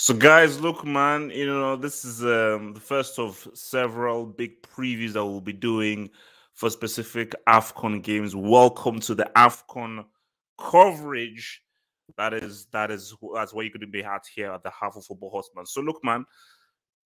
So, guys, look, man, this is the first of several big previews that we'll be doing for specific Afcon games. Welcome to the Afcon coverage. That's what you're going to be at here at the Half of Football Horseman. So, look, man,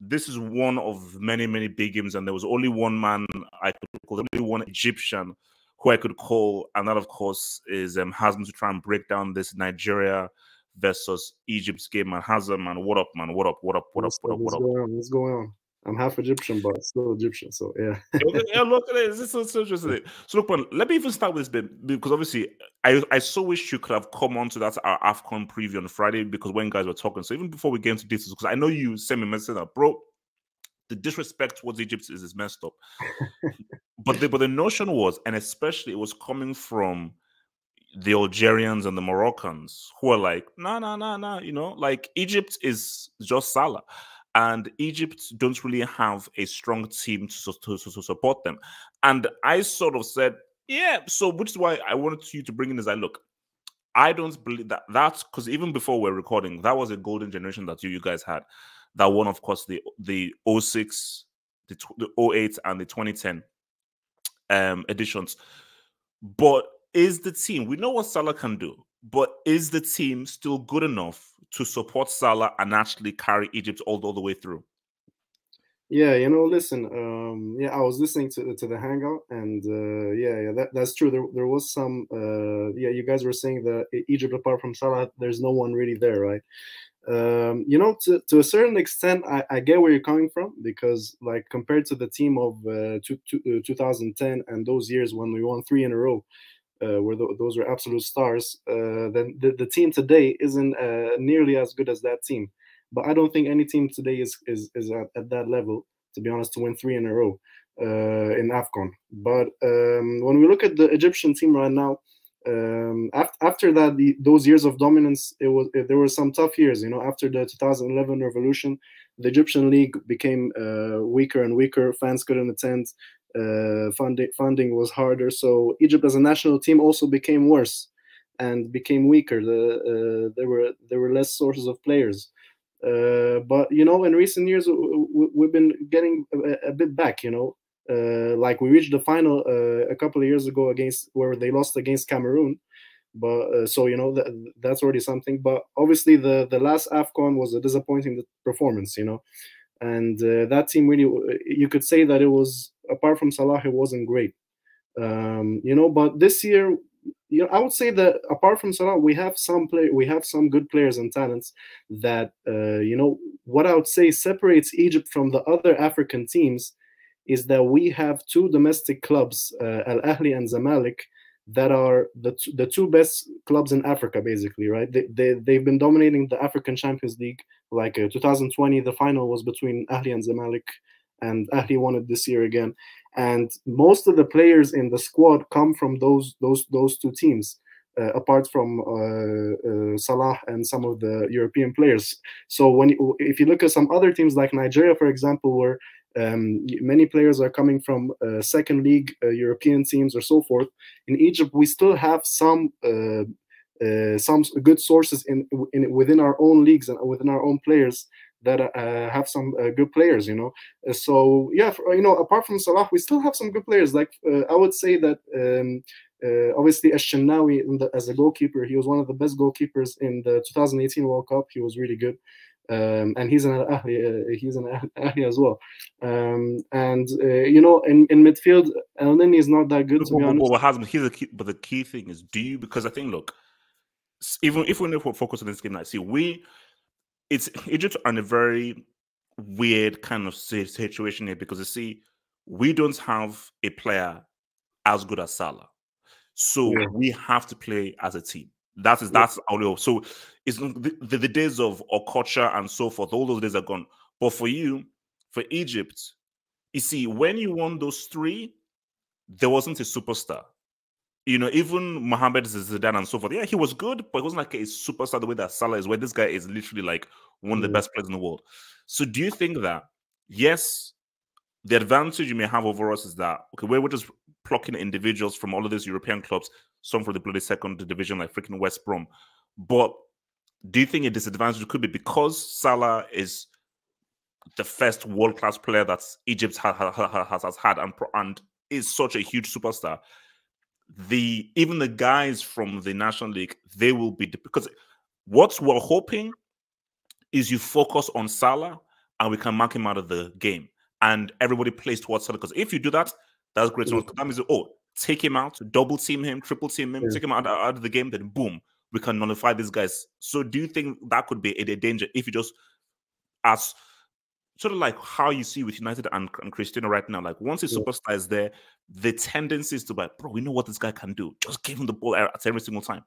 this is one of many, many big games, and there was only one man I could call, only one Egyptian who I could call, and that, of course, is Hazm to try and break down this Nigeria versus Egypt's game. Man, Hazm, man, what up, man? What up? What up? What up? What up? What up? What's going on? I'm half Egyptian, but still Egyptian. So yeah. Yeah, look at it. This is so interesting. So look, man, let me even start with this bit because obviously I so wish you could have come on to that our AFCON preview on Friday because when guys were talking. So even before we get into details, because I know you sent me a message that, bro, the disrespect towards Egypt is messed up. but the notion was, and especially it was coming from the Algerians and the Moroccans who are like, nah, like Egypt is just Salah. And Egypt don't really have a strong team to support them. And I sort of said, yeah, so which is why I wanted you to bring in is look, I don't believe that's because even before we're recording, that was a golden generation that you guys had. That one, of course, the 06, the 08, and the 2010 editions. But is the team, we know what Salah can do, but is the team still good enough to support Salah and actually carry Egypt all the way through? Yeah, listen, I was listening to the hangout, and that's true. There was some, you guys were saying that Egypt, apart from Salah, there's no one really there, right? To a certain extent, I get where you're coming from because, like, compared to the team of 2010 and those years when we won 3 in a row, where those were absolute stars, then the team today isn't nearly as good as that team. But I don't think any team today is at that level, to be honest, to win 3 in a row in Afcon. But when we look at the Egyptian team right now, after that, those years of dominance, there were some tough years. After the 2011 revolution, the Egyptian league became weaker and weaker. Fans couldn't attend. Funding was harder, so Egypt as a national team also became worse and became weaker. There were less sources of players, but in recent years we've been getting a bit back. Like we reached the final a couple of years ago where they lost against Cameroon, but so that's already something. But obviously the last Afcon was a disappointing performance. And that team really, you could say that it was, apart from Salah, it wasn't great. But this year, I would say that apart from Salah, we have some good players and talents that, what I would say separates Egypt from the other African teams is that we have 2 domestic clubs, Al Ahly and Zamalek, that are the 2 best clubs in Africa, basically, right? They've been dominating the African Champions League. Like 2020, the final was between Ahly and Zamalek, and Ahly won it this year again. And most of the players in the squad come from those 2 teams, apart from Salah and some of the European players. So if you look at some other teams like Nigeria, for example, where many players are coming from second league European teams or so forth, in Egypt we still have some good sources within our own leagues and within our own players that have some good players. So yeah, apart from Salah, we still have some good players. Like I would say that obviously Ash-Shinawi as a goalkeeper, he was one of the best goalkeepers in the 2018 World Cup. He was really good. And he's an Ahli as well. In midfield, El Nini is not that good, to be honest. But the key thing is, because I think, look, even if we're focused on this game, Egypt are in a very weird kind of situation here because we don't have a player as good as Salah, so we have to play as a team. That's audio. So it's the days of Okocha and so forth. All those days are gone. But for Egypt, you see, when you won those 3, there wasn't a superstar. Even Mohamed Zidane and so forth. Yeah, he was good, but it wasn't like a superstar the way that Salah is, where this guy is literally like one of the best players in the world. So do you think that, yes, the advantage you may have over us is that, okay, we're just plucking individuals from all of these European clubs, some from the bloody second division, like freaking West Brom. But do you think a disadvantage could be because Salah is the first world-class player that Egypt has had and is such a huge superstar? Even the guys from the National League, they will be, because what we're hoping is you focus on Salah and we can mark him out of the game and everybody plays towards Salah. Because if you do that, that's great. So that means, take him out, double team him, triple team him, take him out of the game, then boom, we can nullify these guys. So do you think that could be a danger if you just, as sort of like how you see with United and Cristiano right now, like once a superstar is there, the tendency is to be like, bro, we know what this guy can do. Just give him the ball at every single time.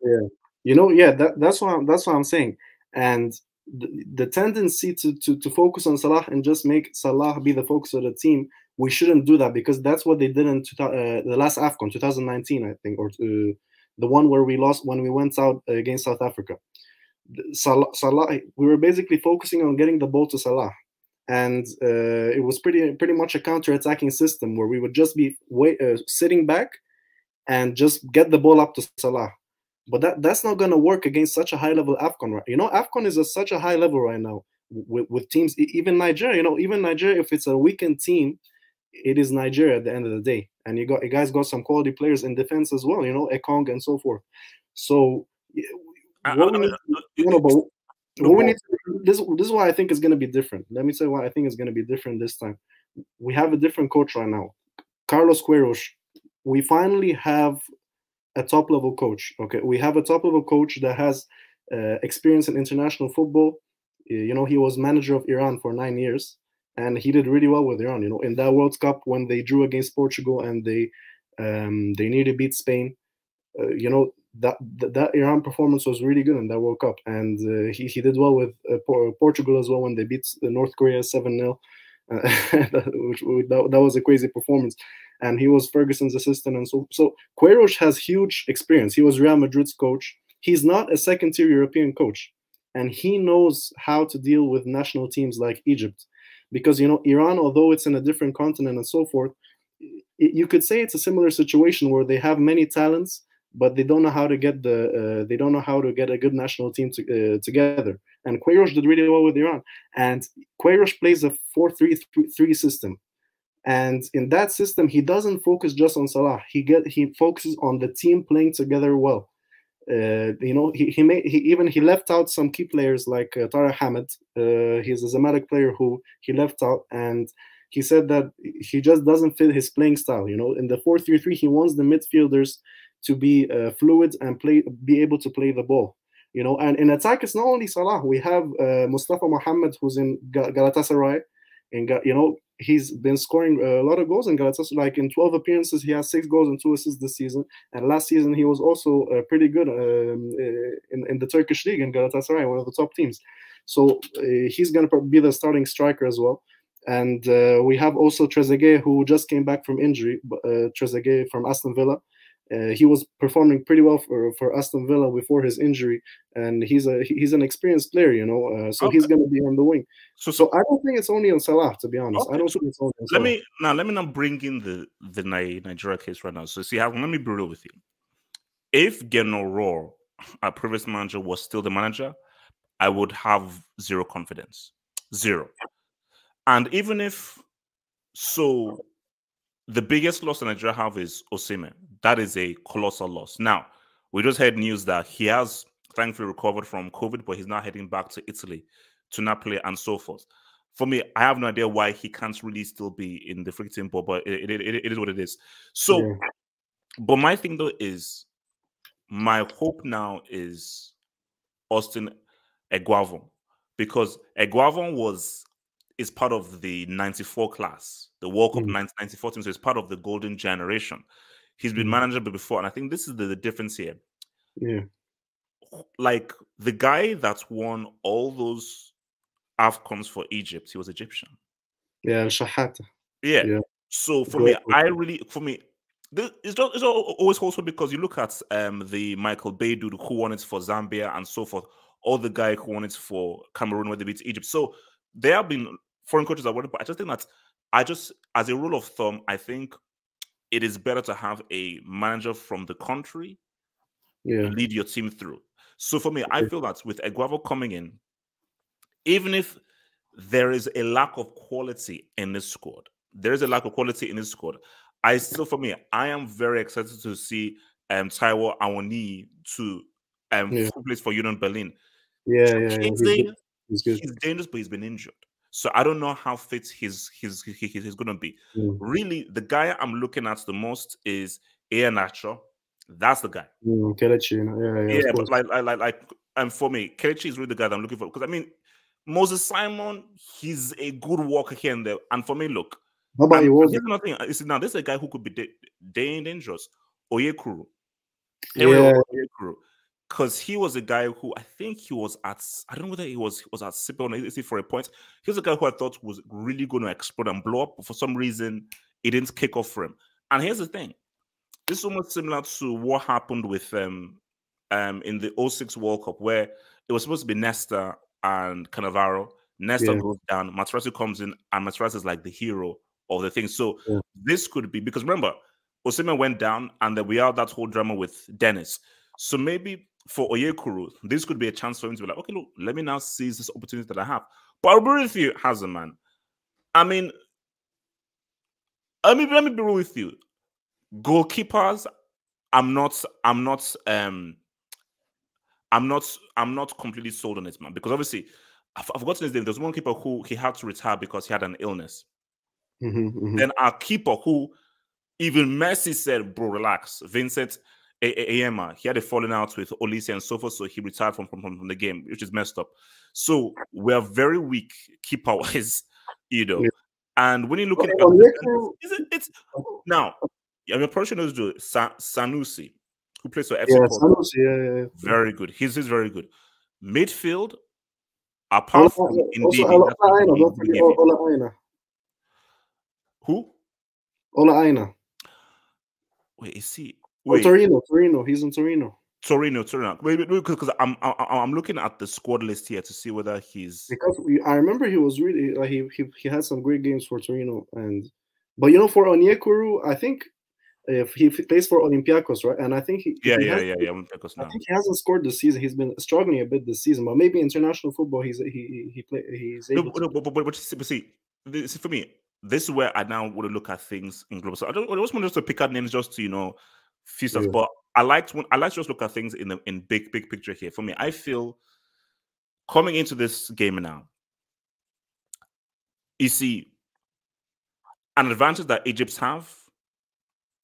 That's what I'm saying. And the tendency to focus on Salah and just make Salah be the focus of the team, we shouldn't do that, because that's what they did in the last Afcon 2019, I think, or the one where we lost when we went out against South Africa. Salah, we were basically focusing on getting the ball to Salah, and it was pretty much a counter-attacking system where we would just be sitting back and just get the ball up to Salah. But that's not going to work against such a high-level Afcon, right? Afcon is at such a high level right now with teams, even Nigeria. Even Nigeria, if it's a weakened team, it is Nigeria at the end of the day. And you guys got some quality players in defense as well, Ekong and so forth. So this is why I think it's going to be different. Let me tell you why I think it's going to be different this time. We have a different coach right now, Carlos Queiroz. We finally have a top-level coach. Okay, we have a top-level coach that has experience in international football. He was manager of Iran for 9 years, and he did really well with Iran. In that World Cup when they drew against Portugal and they nearly beat Spain. That Iran performance was really good in that World Cup, and he did well with Portugal as well when they beat North Korea 7-0. That was a crazy performance. And he was Ferguson's assistant, and so Queiroz has huge experience. He was Real Madrid's coach. He's not a second-tier European coach, and he knows how to deal with national teams like Egypt, because Iran, although it's in a different continent and so forth, you could say it's a similar situation where they have many talents, but they don't know how to get a good national team together. And Queiroz did really well with Iran, and Queiroz plays a 4-3-3 system. And in that system, he doesn't focus just on Salah. He focuses on the team playing together well. He left out some key players like Tariq Hamid. He's a Zamalek player who he left out, and he said that he just doesn't fit his playing style. In the 4-3-3, he wants the midfielders to be fluid and be able to play the ball. And in attack, it's not only Salah. We have Mustafa Mohammed, who's in Galatasaray, and he's been scoring a lot of goals in Galatasaray. Like in 12 appearances, he has 6 goals and 2 assists this season. And last season, he was also pretty good in the Turkish league in Galatasaray, one of the top teams. So he's going to be the starting striker as well. And we have also Trezeguet, who just came back from injury. Trezeguet from Aston Villa. He was performing pretty well for Aston Villa before his injury, and he's an experienced player, so he's going to be on the wing. So I don't think it's only on Salah, to be honest. I don't think it's only on Salah. Let me now bring in the Nigeria case right now. So let me be real with you. If Geno Rohr, our previous manager, was still the manager, I would have zero confidence. Zero. And even if so, the biggest loss that Nigeria have is Osimhen. That is a colossal loss. Now, we just heard news that he has thankfully recovered from COVID, but he's now heading back to Italy, to Napoli, and so forth. For me, I have no idea why he can't really still be in the freaking team, but it is what it is. So, But my thing though is, my hope now is Austin Eguavoen, because Eguavoen is part of the 94 class, the World Cup 1994 team, so it's part of the golden generation. He's been manager before, and I think this is the difference here. Yeah. Like the guy that won all those Afcons for Egypt, he was Egyptian. Yeah, Shahata. Yeah. So for me, it's always also because you look at the Michael Bay dude who won it for Zambia and so forth, or the guy who won it for Cameroon where they beat Egypt. So there have been foreign coaches that won it, but I just think that as a rule of thumb, I think it is better to have a manager from the country lead your team through. So for me, I feel that with Eguavo coming in, even if there is a lack of quality in this squad, I still, for me, I am very excited to see Taiwo Awoniyi to who plays for Union Berlin. Yeah. He's dangerous, but he's been injured. So I don't know how fit he's going to be. Really, the guy I'm looking at the most is Iheanacho. That's the guy. Kelechi, Yeah, but for me, Kelechi is really the guy that I'm looking for. Because I mean, Moses Simon, he's a good walker here and there. And for me, look, how about here's nothing. Now, this is a guy who could be dangerous. Oyekuru. Oyekuru. Because he was a guy who I think he was at, I don't know whether he was at Sipo for a point. He was a guy who I thought was really going to explode and blow up, but for some reason, it didn't kick off for him. And here's the thing. This is almost similar to what happened with in the 06 World Cup, where it was supposed to be Nesta and Cannavaro. Nesta goes down, Materazzi comes in, and Materazzi is like the hero of the thing. So this could be, because remember, Osimhen went down, and then we had that whole drama with Dennis. So maybe for Oyekuru, this could be a chance for him to be like, okay, look, let me now seize this opportunity that I have. But I'll be with you, Hazard, man. I mean, let me be real with you. Goalkeepers, I'm not completely sold on it, man. Because obviously, I've forgotten his name. There's one keeper who he had to retire because he had an illness. Then our keeper who even Messi said, bro, relax. Vincent Ayema, he had a falling out with Olise and so forth, so he retired from the game, which is messed up. So we're very weak keeper-wise, you know. And when you look at it's now, I'm approaching those do Sanusi, who plays for FC Porto. Sanusi, very good. He's very good. Midfield, apart from indeed, who? Ola Aina. Wait, is he? Wait. Torino. He's in Torino. Torino. Because I'm looking at the squad list here to see whether he's. Because I remember he was really he had some great games for Torino, but you know, for Onyekuru, I think if he plays for Olympiacos, right? And I think Olympiacos now. I think he hasn't scored this season. He's been struggling a bit this season, but maybe international football he's able to. But see, for me, this is where I now want to look at things in global. So I just want to pick out names just to few stuff. But I like to just look at things in big picture here. For me, I feel coming into this game now, you see, an advantage that Egypt have.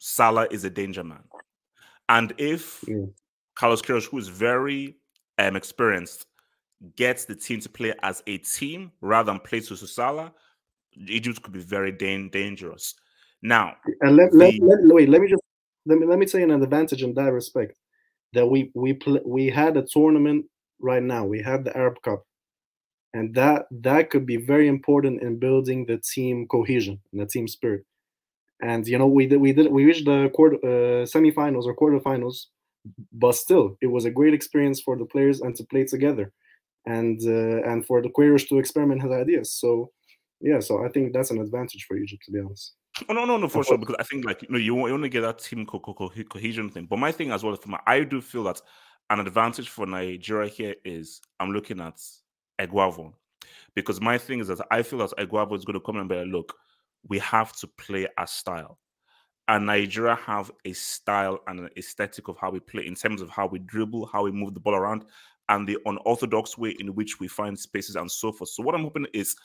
Salah is a danger man, and if Carlos Queiroz, who is very experienced, gets the team to play as a team rather than play to Salah, Egypt could be very dangerous. Now, and let me tell you an advantage in that respect. That we had a tournament right now. We had the Arab Cup, and that could be very important in building the team cohesion and the team spirit. And we reached the semifinals or quarterfinals, but still, it was a great experience for the players and to play together, and for the Queiroz to experiment his ideas. So, so I think that's an advantage for Egypt, to be honest. Oh, no, for sure. Because I think you want to get that team cohesion thing. But my thing as well, I do feel that an advantage for Nigeria here is I'm looking at Eguavo, because my thing is that I feel that Eguavo is going to come and be like, look, we have to play a style. And Nigeria have a style and an aesthetic of how we play in terms of how we dribble, how we move the ball around, and the unorthodox way in which we find spaces and so forth. So what I'm hoping is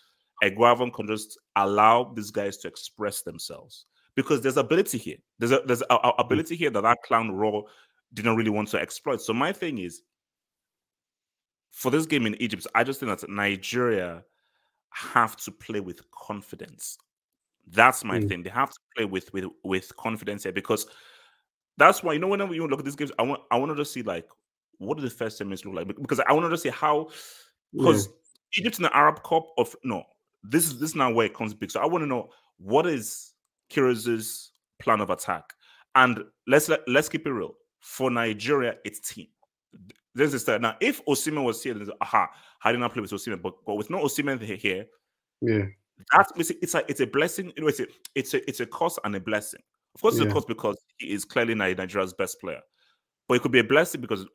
Eguavo can just allow these guys to express themselves, because there's ability here. There's a ability here that Clown Raw didn't really want to exploit. So my thing is, for this game in Egypt, I just think that Nigeria have to play with confidence. That's my thing. They have to play with confidence here, because that's why whenever you look at these games, I want to just see what do the first 10 minutes look like, because I want to just see how, because Egypt in the Arab Cup this is now where it comes big. So I want to know, what is Queiroz's plan of attack, and let's keep it real. For Nigeria, it's team. There's this now. If Osimhen was here, then how did not play with Osimhen? But with no Osimhen here, it's a blessing. It's a curse and a blessing. Of course, it's a curse because he is clearly Nigeria's best player, but it could be a blessing because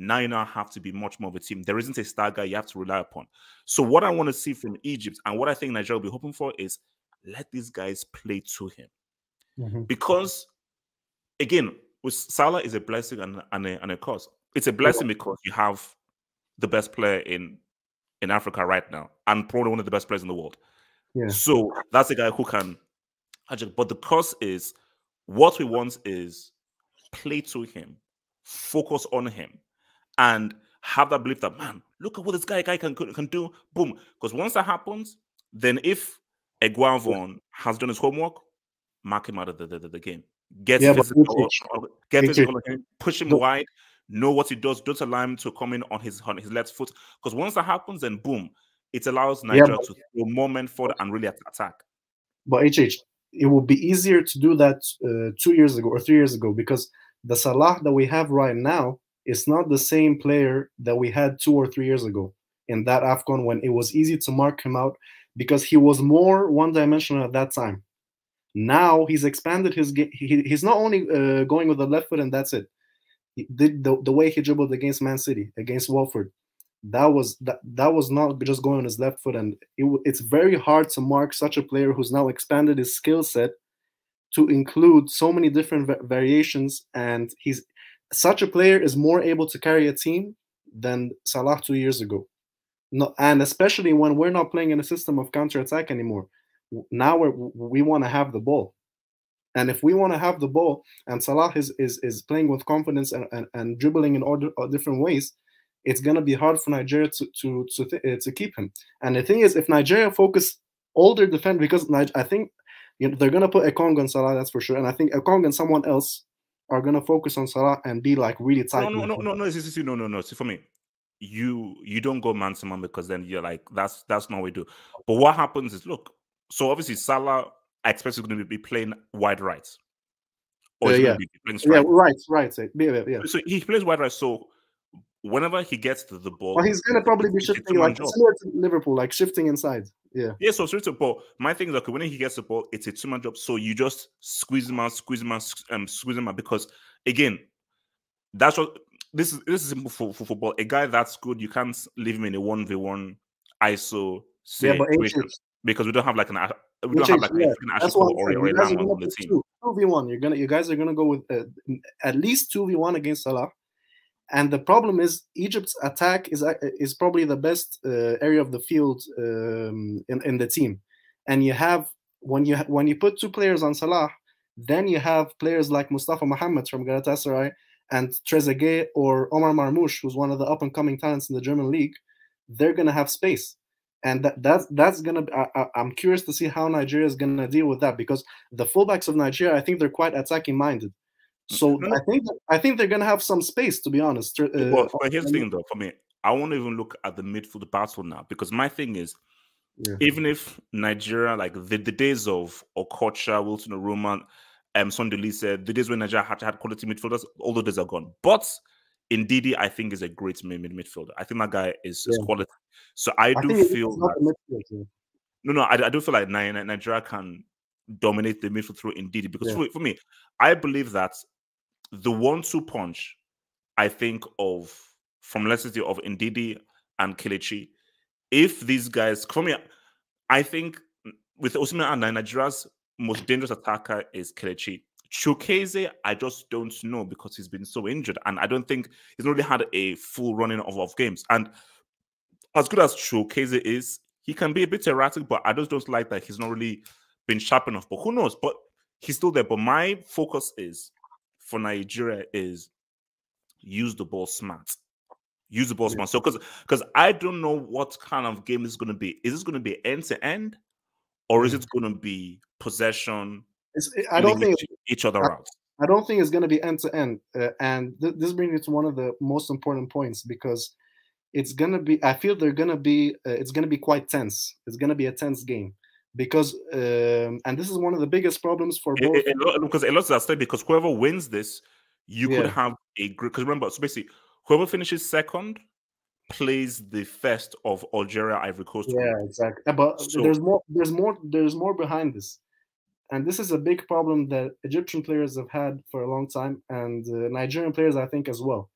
now you now have to be much more of a team. There isn't a star guy you have to rely upon. So what I want to see from Egypt and what I think Nigeria will be hoping for is let these guys play to him. Because, again, with Salah is a blessing and a curse. It's a blessing because you have the best player in Africa right now and probably one of the best players in the world. So that's a guy who can. But the curse is what we want is play to him, focus on him, and have that belief that, man, look at what this guy can do. Boom. Because once that happens, then if Eguavon has done his homework, mark him out of the game. Get physical on him, push him wide, know what he does, don't allow him to come in on his left foot. Because once that happens, then boom, it allows Nigeria to throw more men forward and really attack. But it would be easier to do that 2 years ago or 3 years ago, because the Salah that we have right now is not the same player that we had 2 or 3 years ago in that Afcon, when it was easy to mark him out because he was more one-dimensional at that time. Now he's expanded his game. He's not only going with the left foot and that's it. He did the way he dribbled against Man City, against Watford. That was not just going on his left foot, and it's very hard to mark such a player who's now expanded his skill set to include so many different variations. And such a player is more able to carry a team than Salah 2 years ago. No, and especially when we're not playing in a system of counter-attack anymore. Now we want to have the ball. And if we want to have the ball and Salah is playing with confidence and dribbling in all different ways, it's going to be hard for Nigeria to keep him. And the thing is, if Nigeria focus all their defense, because I think they're going to put Ekong on Salah, that's for sure. And I think Ekong and someone else are going to focus on Salah and be like really tight. No. See, for me, you don't go man to man, because then you're like, that's not what we do. But what happens is, look, so obviously Salah, I expect he's going to be playing wide right. Or he's going to be playing straight. Right. Yeah. So he plays wide right. So whenever he gets to the ball, well, he's going to probably be shifting like similar to Liverpool, like shifting inside. Yeah. Yeah, so straight to the ball. My thing is, okay, when he gets the ball, it's a two-man job. So you just squeeze him out, because again, that's what this is simple for football. A guy that's good, you can't leave him in a 1v1 ISO situation, because we don't have like an Ashiko or a Lam on the team. 2v1. You guys are gonna go with at least 2v1 against Salah. And the problem is Egypt's attack is probably the best area of the field in the team. And you have when you put two players on Salah, then you have players like Mustafa Mohamed from Galatasaray and Trezeguet or Omar Marmoush, who's one of the up and coming talents in the German league. They're gonna have space, and that's gonna. I'm curious to see how Nigeria is gonna deal with that, because the fullbacks of Nigeria, I think they're quite attacking minded. So I think they're gonna have some space, to be honest. But here's the thing, though. For me, I won't even look at the midfield battle now, because my thing is, even if Nigeria, like the days of Okocha, Wilson Oruma, Sondeli said, the days when Nigeria had quality midfielders, all the days are gone. But Ndidi, I think, is a great midfielder. I think that guy is quality. So I do feel that. No, I do feel like Nigeria can dominate the midfield through Ndidi, because for me, I believe that the 1-2 punch, I think of from Leicester of Ndidi and Kelechi. If these guys, for me, I think with Osimhen and Nigeria's most dangerous attacker is Kelechi. Chukwueze, I just don't know, because he's been so injured, and I don't think he's really had a full running of games. And as good as Chukwueze is, he can be a bit erratic, but I just don't like that he's not really been sharp enough. But who knows? But he's still there. But my focus is for Nigeria is use the ball smart. Use the ball smart. So because I don't know what kind of game this is going to be. Is this going to be end to end, or is it going to be possession? I don't think each other out. I don't think it's going to be end to end. And this brings me to one of the most important points, because it's going to be. I feel they're going to be. It's going to be quite tense. It's going to be a tense game. Because and this is one of the biggest problems for both. Because a lot of that, because whoever wins this, you could have a great. Because remember, so basically, whoever finishes second plays the first of Algeria, Ivory Coast. Yeah, exactly. But there's more behind this, and this is a big problem that Egyptian players have had for a long time, and Nigerian players, I think, as well.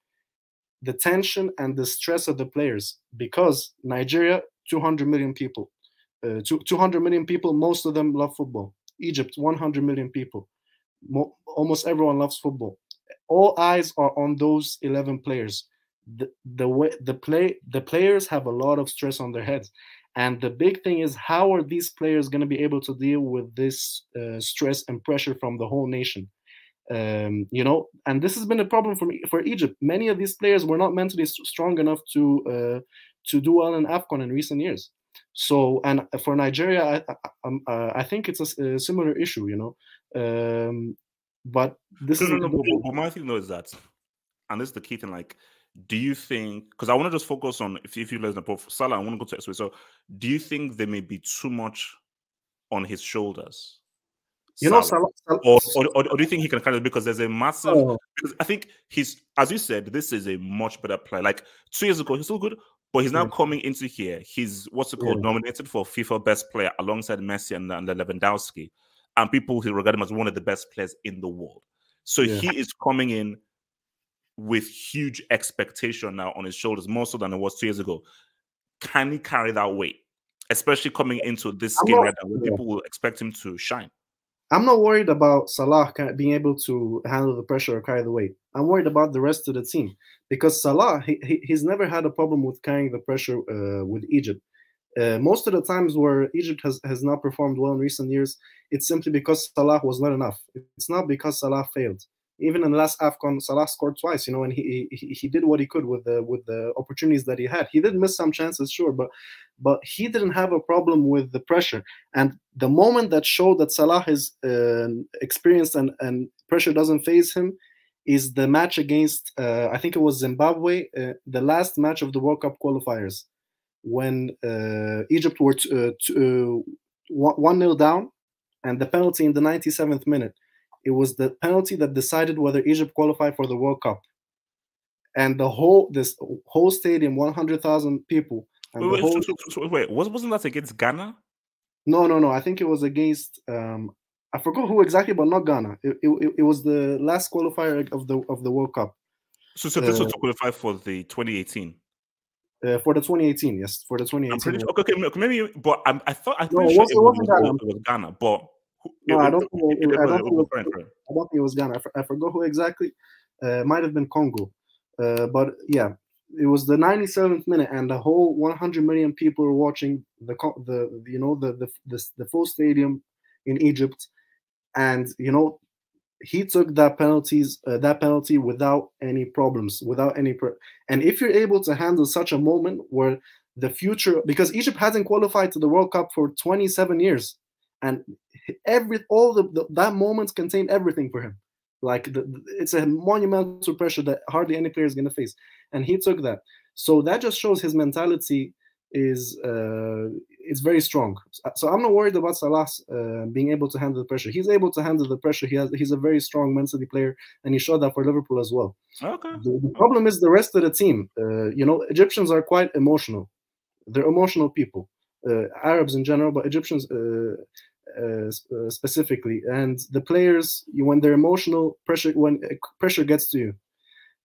the tension and the stress of the players, because Nigeria, 200 million people, 200 million people, most of them love football. Egypt, 100 million people, almost everyone loves football. All eyes are on those 11 players. The players have a lot of stress on their heads, and the big thing is, how are these players going to be able to deal with this stress and pressure from the whole nation? And this has been a problem for Egypt. Many of these players were not mentally strong enough to do well in Afcon in recent years. So, and for Nigeria, I think it's a similar issue, but this is but my thing though is that, and this is the key thing, like, do you think, because I want to just focus on if you listen to Salah, I want to go to X-ray. So do you think there may be too much on his shoulders? Salah, or do you think he can kind of, because there's a massive, because I think he's, as you said, this is a much better player. Like 2 years ago, he's still good, but he's now coming into here. He's nominated for FIFA Best Player alongside Messi and Lewandowski, and people who regard him as one of the best players in the world. So he is coming in with huge expectation now on his shoulders, more so than it was 2 years ago. Can he carry that weight, especially coming into this game right now, where people will expect him to shine? I'm not worried about Salah being able to handle the pressure or carry the weight. I'm worried about the rest of the team, because Salah, he's never had a problem with carrying the pressure with Egypt. Most of the times where Egypt has not performed well in recent years, it's simply because Salah was not enough. It's not because Salah failed. Even in the last Afcon, Salah scored twice, and he did what he could with the opportunities that he had. He did miss some chances, sure, but he didn't have a problem with the pressure. And the moment that showed that Salah is experienced and pressure doesn't faze him is the match against, I think it was Zimbabwe, the last match of the World Cup qualifiers, when Egypt were 1-0 down, and the penalty in the 97th minute. It was the penalty that decided whether Egypt qualified for the World Cup. And this whole stadium, 100,000 people. And wait, wasn't that against Ghana? No. I think it was against, I forgot who exactly, but not Ghana. It was the last qualifier of the World Cup. So this was to qualify for the 2018. For the 2018, yes, for the 2018. I'm pretty sure. Okay, maybe, but I'm pretty sure it was Ghana, but. No, I don't think it was Ghana. I forgot who exactly. Might have been Congo. But yeah, it was the 97th minute, and the whole 100 million people were watching the full stadium in Egypt, and he took that penalty without any problems, and if you're able to handle such a moment where the future, because Egypt hasn't qualified to the World Cup for 27 years. And that moment contained everything for him. Like it's a monumental pressure that hardly any player is going to face, and he took that. So that just shows his mentality is very strong. So I'm not worried about Salah being able to handle the pressure. He's able to handle the pressure. He's a very strong mentally player, and he showed that for Liverpool as well. Okay. The problem is the rest of the team. Egyptians are quite emotional. They're emotional people. Arabs in general, but Egyptians specifically, and the players, when they're emotional, when pressure gets to you,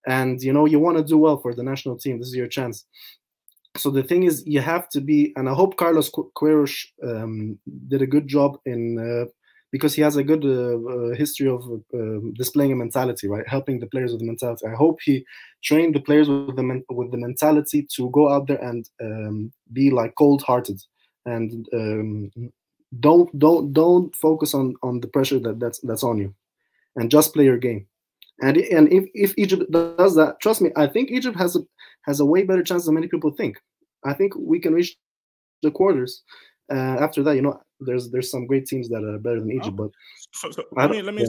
and you want to do well for the national team, this is your chance. So the thing is, you have to be, and I hope Carlos Queiroz did a good job in because he has a good history of displaying a mentality, right? Helping the players with the mentality. I hope he trained the players with the mentality to go out there and be like cold-hearted, and don't focus on the pressure that's on you, and just play your game. And if Egypt does that, trust me, I think Egypt has a way better chance than many people think. I think we can reach the quarters. After that, there's some great teams that are better than Egypt. But so let me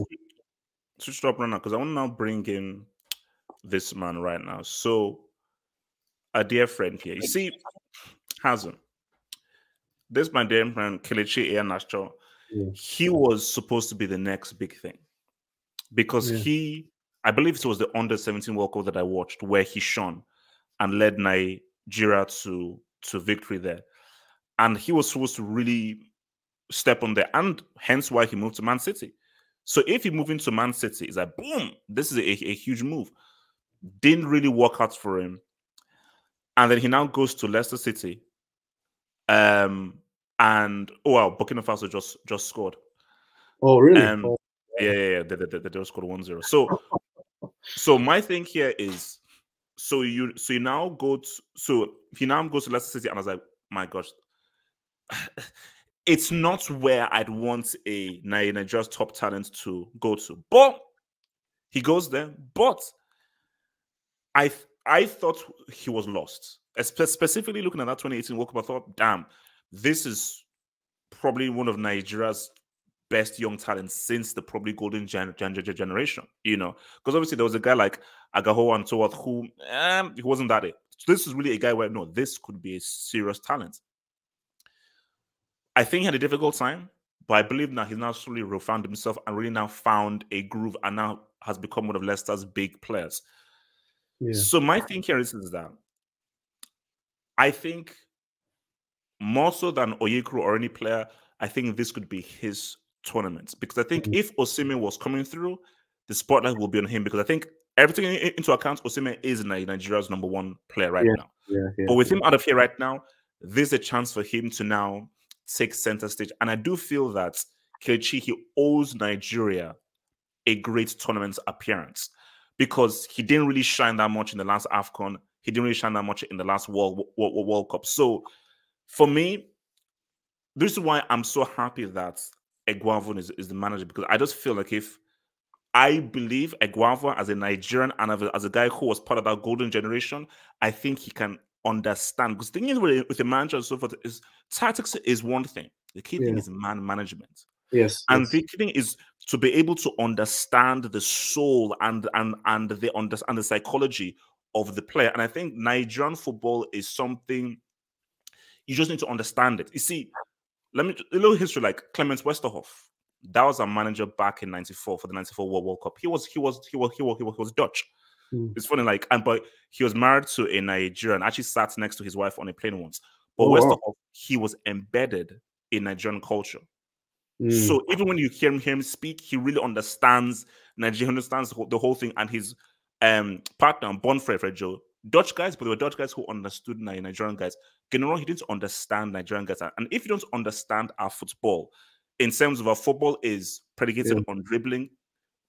switch up right now, because I want to now bring in this man right now. So, a dear friend here, you see, Hazem. This my dear friend Kelechi Iheanacho. He was supposed to be the next big thing, because I believe it was the under-17 World Cup that I watched, where he shone and led Nigeria to victory there. And he was supposed to really step on there, and hence why he moved to Man City. So if he moved into Man City, it's like, boom, this is a huge move. didn't really work out for him, and then he now goes to Leicester City. And Burkina Faso just scored. Oh, really? Um, yeah. They just scored 1-0. So my thing here is, so you now go to, so he now goes to Leicester City, and I was like, my gosh, it's not where I'd want a Nigeria's top talent to go to, but he goes there. But I thought he was lost, specifically looking at that 2018 World Cup. I thought, damn, this is probably one of Nigeria's best young talents since the probably golden generation, because obviously there was a guy like Agaho and Towat who he wasn't that it. So this is really a guy where, no, this could be a serious talent. I think he had a difficult time, but I believe now he's now slowly refound himself and really now found a groove and now has become one of Leicester's big players. Yeah. So my thing here is that I think more so than Oyekru or any player, I think this could be his tournament, because I think if Osimhen was coming through, the spotlight will be on him, because I think everything into account, Osimhen is Nigeria's #1 player right now. But with him out of here right now, there's a chance for him to now take center stage. And I do feel that Kelechi, he owes Nigeria a great tournament appearance, because he didn't really shine that much in the last Afcon. He didn't really shine that much in the last World Cup. So for me, this is why I'm so happy that Eguavoen is the manager, because I just feel like if I believe Eguavoen as a Nigerian and as a guy who was part of that golden generation, I think he can understand. Because the thing is with the manager and so forth is tactics is one thing. The key thing is man management. Yes. And the key thing is to be able to understand the soul and the psychology of the player. And I think Nigerian football is something you just need to understand it. You see, a little history, like Clemens Westerhoff. That was our manager back in '94 for the '94 World Cup. He was Dutch. It's funny, but he was married to a Nigerian. Actually, sat next to his wife on a plane once. But Westerhoff, he was embedded in Nigerian culture. So even when you hear him speak, he really understands Nigeria, understands the whole thing. And his partner, Bonfred Joe, Dutch guys, but they were Dutch guys who understood Nigerian guys. General, he didn't understand Nigerian guys. And if you don't understand our football, in terms of our football is predicated on dribbling,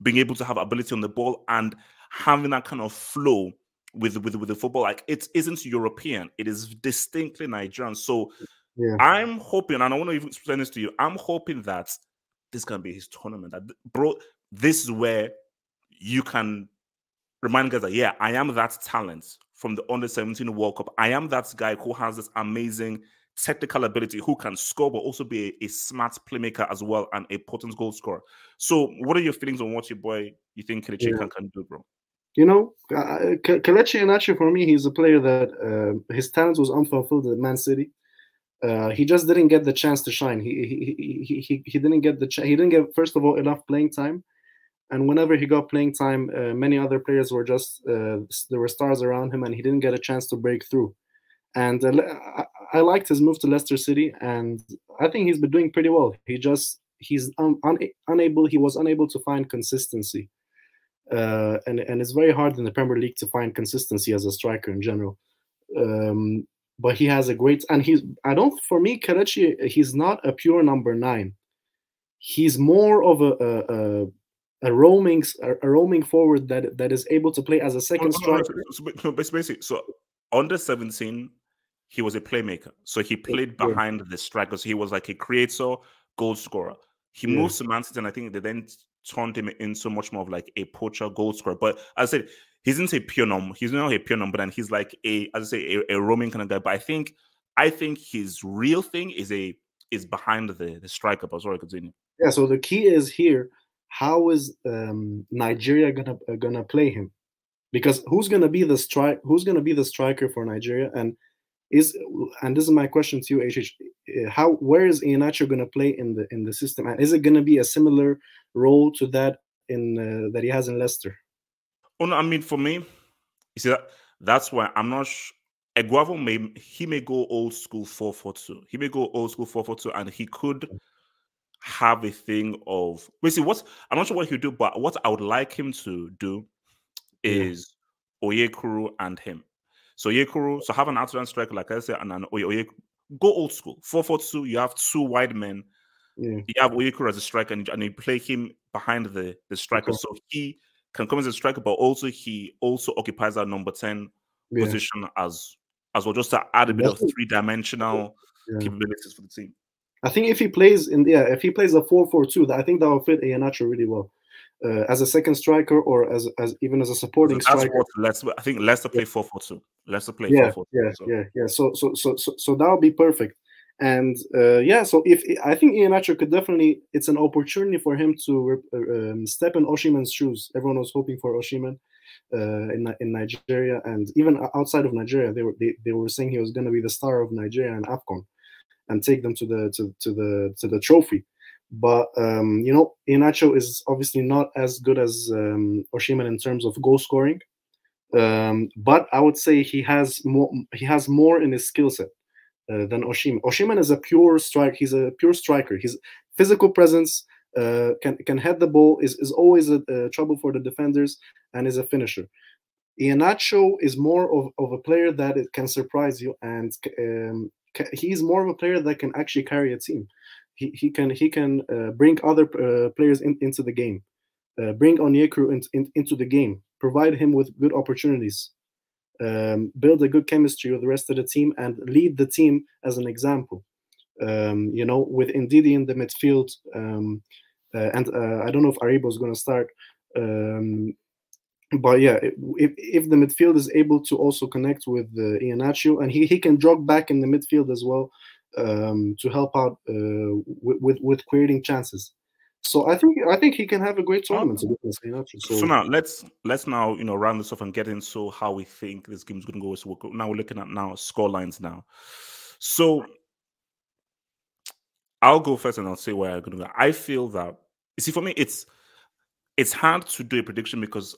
being able to have ability on the ball, and having that kind of flow with the football, like it isn't European, it is distinctly Nigerian. So I'm hoping, and I want to even explain this to you, I'm hoping that this can be his tournament. That, bro, this is where you can remind guys that, yeah, I am that talent from the Under-17 World Cup. I am that guy who has this amazing technical ability, who can score, but also be a smart playmaker as well, and a potent goal scorer. So what are your feelings on what you think Kelechi can do, bro? Kelechi Iheanacho, for me, he's a player that his talent was unfulfilled at Man City. He just didn't get the chance to shine. He didn't get the chance. He didn't get, first of all, enough playing time. And whenever he got playing time, many other players were just there were stars around him, and he didn't get a chance to break through. And I liked his move to Leicester City, and I think he's been doing pretty well. He's unable. He was unable to find consistency, and it's very hard in the Premier League to find consistency as a striker in general. But he has a great, and for me, Kelechi, he's not a pure number 9. He's more of a roaming forward that is able to play as a second striker. So basically, so under 17, he was a playmaker. So he played behind the striker. So he was like a creator, goal scorer. He moved to Man City, and I think they then turned him into much more of like a poacher goal scorer. But as I said, he's not a pure number, and he's like a roaming kind of guy. But I think his real thing is behind the striker. But sorry, continue. Yeah. So the key is here: how is Nigeria gonna play him? Because who's gonna be the striker for Nigeria? And this is my question to you, HH. Where is Iheanacho gonna play in the system? And is it gonna be a similar role to that that he has in Leicester? Oh no, I mean, for me, you see that's why I'm not sure. Eguavoen may go old school 4-4-2. He may go old school 4-4-2, and he could have a thing of basically I'm not sure what he'll do, but what I would like him to do is Oyekuru, and him. So Oyekuru, so have an outside striker, like I said, and an Oyekuru. Go old school. 4-4-2, you have two wide men. Yeah. You have Oyekuru as a striker, and you play him behind the striker. Okay. So he can come as a striker, but also he also occupies that number 10 position as well, just to add a bit of three-dimensional capabilities for the team. I think if he plays if he plays a 4-4-2, I think that will fit Iheanacho really well. As a second striker, or as even as a supporting striker. I think Leicester play 4-4-2. Leicester play 4-4-2. Yeah. So that would be perfect. And so if I think Iheanacho could definitely, it's an opportunity for him to step in Oshiman's shoes. Everyone was hoping for Oshiman in Nigeria, and even outside of Nigeria, they were saying he was going to be the star of Nigeria and Afcon, and take them to the trophy. But Iheanacho is obviously not as good as Oshiman in terms of goal scoring. But I would say he has more in his skill set than Oshiman. Oshiman is a pure strike. He's a pure striker. His physical presence can head the ball, is always a trouble for the defenders, and is a finisher. Iheanacho is more of a player that can surprise you, and he's more of a player that can actually carry a team. He can bring other players into the game, bring Onyekuru into the game, provide him with good opportunities, build a good chemistry with the rest of the team, and lead the team as an example. With Ndidi in the midfield, and I don't know if Aribo is going to start. But yeah, if the midfield is able to also connect with Iheanacho, and he can jog back in the midfield as well, to help out with creating chances. So I think he can have a great tournament. So now let's now round this off and get into how we think this game is going to go. So now we're looking at score lines now. So I'll go first and I'll say where I'm going to go. I feel that, you see, for me it's hard to do a prediction because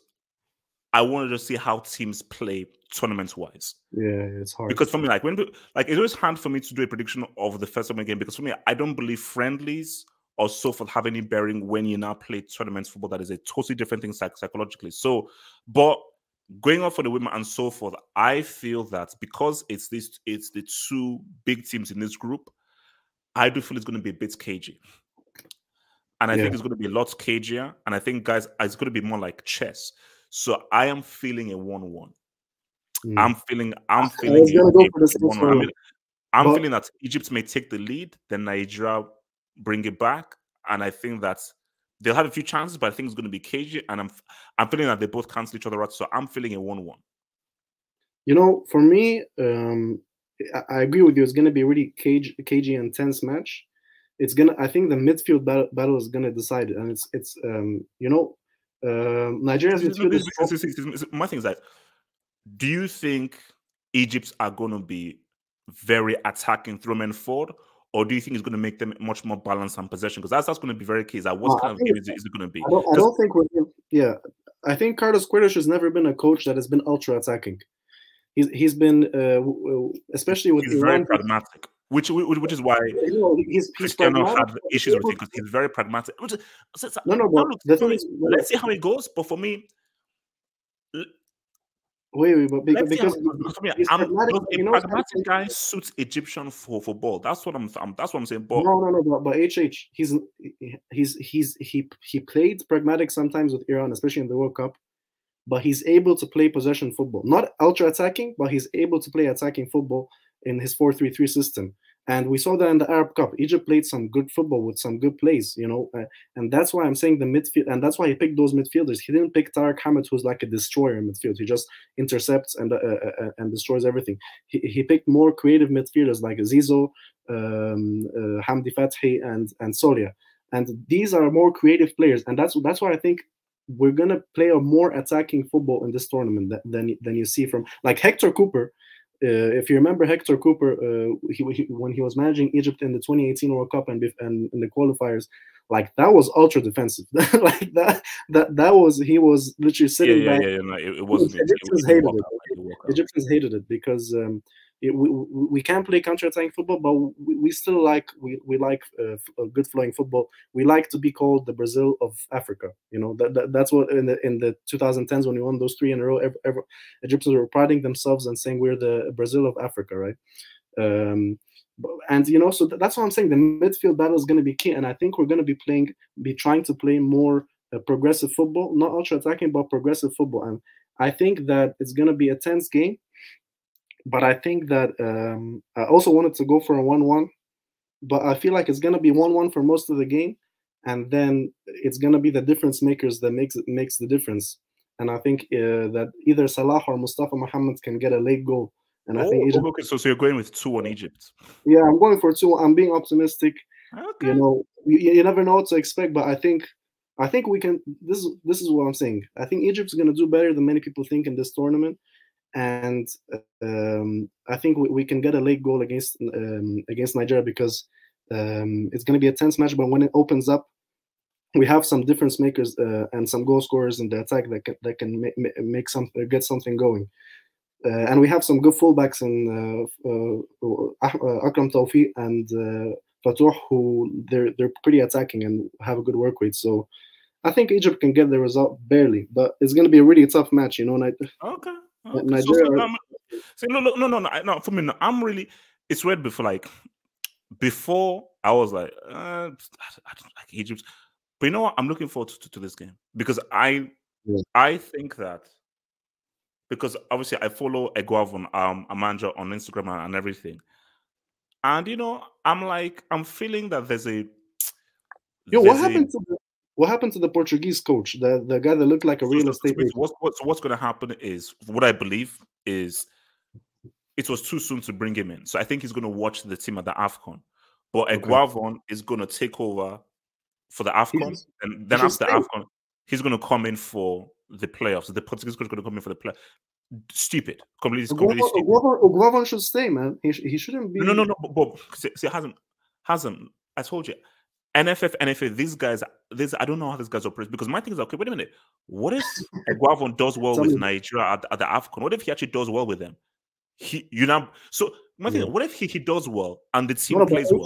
I want to just see how teams play tournament-wise. Yeah, it's hard. Because for me, it's always hard for me to do a prediction of the first tournament game, because for me, I don't believe friendlies or so forth have any bearing when you now play tournament football. That is a totally different thing psychologically. So, but going on for the women and so forth, I feel that because it's the two big teams in this group, I do feel it's going to be a bit cagey. And I think it's going to be a lot cagier. And I think, guys, it's going to be more like chess. So I am feeling a 1-1. I'm feeling feeling that Egypt may take the lead, then Nigeria bring it back, and I think that they'll have a few chances, but I think it's going to be cagey, and I'm feeling that they both cancel each other out. So I'm feeling a 1-1. For me, I agree with you. It's going to be a really cagey and tense match. I think the midfield battle is going to decide it, and it's Nigeria's midfield. My thing is that, do you think Egypt are going to be very attacking through men forward, or do you think it's going to make them much more balanced and possession? Because that's going to be very key. What kind of game is it going to be? I don't think I think Carlos Queiroz has never been a coach that has been ultra attacking. He's been especially with Iran, very pragmatic. Which is why Cristiano had issues with it, because he's very pragmatic. Let's see how it goes. But for me, because for me, a pragmatic guy suits Egyptian for football. That's what I'm saying. But no. But he played pragmatic sometimes with Iran, especially in the World Cup. But he's able to play possession football, not ultra attacking, but he's able to play attacking football in his 4-3-3 system. And we saw that in the Arab Cup. Egypt played some good football with some good plays, and that's why I'm saying the midfield, and that's why he picked those midfielders. He didn't pick Tarek Hamid, who's like a destroyer in midfield. He just intercepts and destroys everything. He picked more creative midfielders like Zizo, Hamdi Fathi, and Soria. And these are more creative players, and that's why I think we're gonna play a more attacking football in this tournament than you see from like Hector Cooper. If you remember Hector Cooper, when he was managing Egypt in the 2018 World Cup and in the qualifiers, like that was ultra defensive. Like that was, he was literally sitting back. It wasn't. Egyptians hated it because we can play counter-attacking football, but we still like we like good flowing football. We like to be called the Brazil of Africa. You know, that's what in the 2010s when we won those 3 in a row, Egyptians were priding themselves and saying we're the Brazil of Africa, right? And you know, so that's what I'm saying. The midfield battle is going to be key, and I think we're going to be trying to play more progressive football, not ultra attacking, but progressive football. And I think that it's going to be a tense game. But I think that I also wanted to go for a 1-1, but I feel like it's going to be 1-1 for most of the game, and then it's going to be the difference makers that makes the difference. And I think that either Salah or Mustafa Mohammed can get a late goal. And I think Egypt, okay, so you're going with 2 on Egypt. Yeah, I'm going for 2. I'm being optimistic. Okay. You know, you never know what to expect, but I think we can. This is what I'm saying. I think Egypt's going to do better than many people think in this tournament. And I think we can get a late goal against Nigeria because it's going to be a tense match. But when it opens up, we have some difference makers and some goal scorers in the attack that can make get something going. And we have some good fullbacks in Akram Tawfiq and Fatouh, who they're pretty attacking and have a good work rate. So I think Egypt can get the result barely, but it's going to be a really tough match. You know, okay. Nigeria. No. For me, no, I'm really. It's weird before I was like, I don't like Egypt, but you know what? I'm looking forward to this game because I think that because obviously I follow Eguavon, Amanja on Instagram and everything, and you know, I'm feeling that there's a. What happened to the Portuguese coach, the guy that looked like a real estate agent? What's going to happen is, what I believe is, it was too soon to bring him in. So I think he's going to watch the team at the Afcon. But Eguavon is going to take over for the Afcon. And then after the Afcon, he's going to come in for the playoffs. The Portuguese coach is going to come in for the playoffs. Stupid. Completely stupid. Eguavon should stay, man. He shouldn't be. No. But see, hasn't. I told you. NFF, these guys, I don't know how these guys operate, because my thing is, okay, wait a minute. What if Eguavon does well with Nigeria at the Afcon? What if he actually does well with them? So my thing, what if he does well and the team plays well?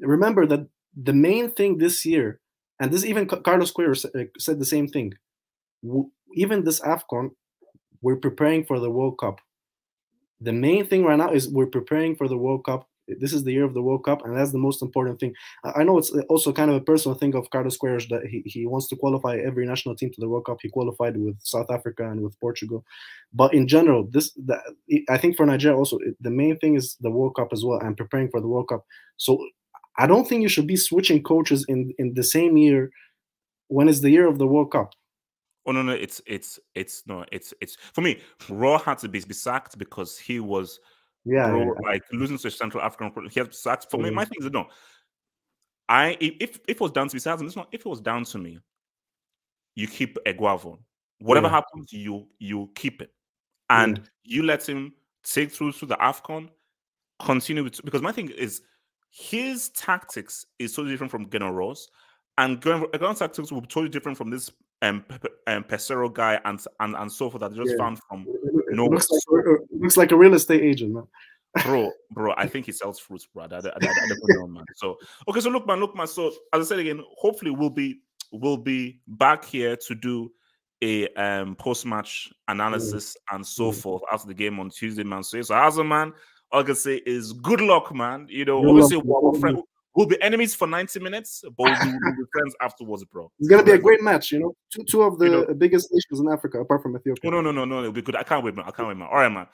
Remember that the main thing this year, and this even Carlos Queiroz said the same thing. Even this Afcon, we're preparing for the World Cup. The main thing right now is we're preparing for the World Cup. This is the year of the World Cup, and that's the most important thing. I know it's also kind of a personal thing of Carlos Queiroz that he wants to qualify every national team to the World Cup. He qualified with South Africa and with Portugal. But in general, I think for Nigeria also, the main thing is the World Cup as well, and preparing for the World Cup. So I don't think you should be switching coaches in the same year when it's the year of the World Cup. Oh no, it's for me. Raw had to be sacked because he was like losing to Central African. He had sacked. For me, my thing is no. If it was down to me, if it was down to me, you keep Eguavon. Whatever happens, you keep it, and you let him take through to the Afcon. Continue because my thing is his tactics is totally different from Geno Ross, and Eguavon's tactics will be totally different from this Pesero guy and so forth that they just found from nowhere. Looks like a real estate agent, man. Bro, I think he sells fruits, bro. I don't know, man. So okay, so look, man. So as I said again, hopefully we'll be back here to do a post-match analysis and so forth after the game on Tuesday, man. So as a man, all I can say is good luck, man. You know, obviously we'll be enemies for 90 minutes, but we'll be friends afterwards, bro. It's gonna be a great match, you know. Two of the biggest nations in Africa, apart from Ethiopia. No, it'll be good. I can't wait, man. All right, man.